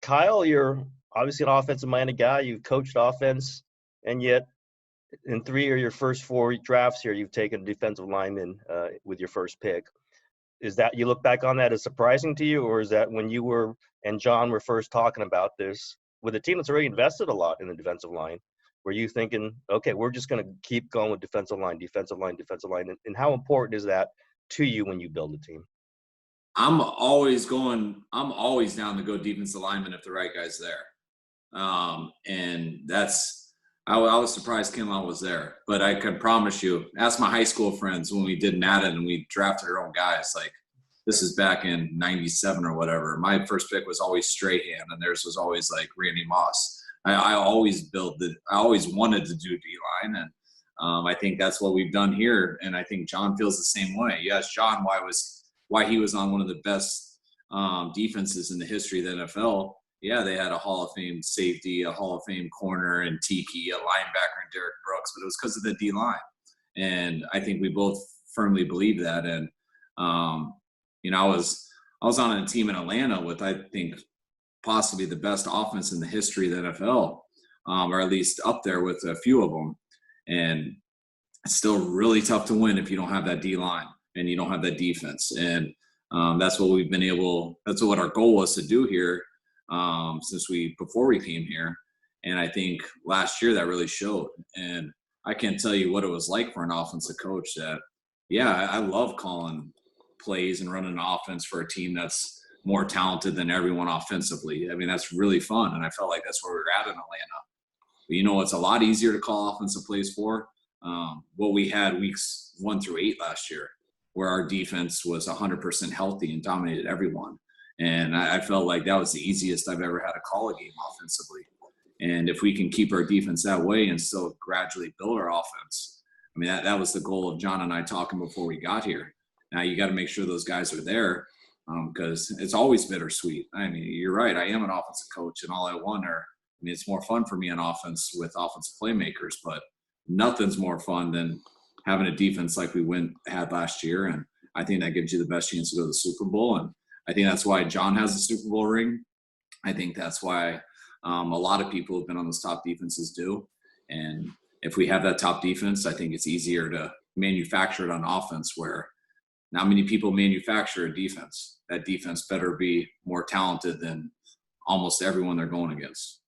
Kyle, you're obviously an offensive-minded guy. You've coached offense, and yet in three of your first four drafts here, you've taken a defensive lineman with your first pick. Is that you look back on that as surprising to you, or is that when you were and John were first talking about this with a team that's already invested a lot in the defensive line? Were you thinking, okay, we're just going to keep going with defensive line, defensive line, defensive line? And how important is that to you when you build a team? I'm always down to go defensive lineman if the right guy's there. And I was surprised Kinlaw was there, but I can promise you, ask my high school friends when we did Madden and we drafted our own guys, like this is back in 97 or whatever. My first pick was always Strahan and theirs was always like Randy Moss. I always wanted to do D-line. And I think that's what we've done here. And I think John feels the same way. You asked John why he was on one of the best defenses in the history of the NFL. Yeah, they had a Hall of Fame safety, a Hall of Fame corner, and Tiki, a linebacker, and Derek Brooks, but it was because of the D-line. And I think we both firmly believe that. And, I was on a team in Atlanta with, I think, possibly the best offense in the history of the NFL, or at least up there with a few of them. And it's still really tough to win if you don't have that D-line and you don't have that defense. And that's what our goal was to do here. Before we came here. And I think last year that really showed. And I can't tell you what it was like for an offensive coach I love calling plays and running an offense for a team that's more talented than everyone offensively. I mean, that's really fun. And I felt like that's where we were at in Atlanta. But it's a lot easier to call offensive plays for what we had weeks 1 through 8 last year, where our defense was 100% healthy and dominated everyone. And I felt like that was the easiest I've ever had to call a game offensively. And if we can keep our defense that way and still gradually build our offense, I mean, that was the goal of John and I talking before we got here. Now you got to make sure those guys are there because it's always bittersweet. I mean, you're right. I am an offensive coach, and all I wonder, it's more fun for me on offense with offensive playmakers, but nothing's more fun than having a defense like we had last year. And I think that gives you the best chance to go to the Super Bowl. And I think that's why John has the Super Bowl ring. I think that's why a lot of people who've been on those top defenses do. And if we have that top defense, I think it's easier to manufacture it on offense, where not many people manufacture a defense. That defense better be more talented than almost everyone they're going against.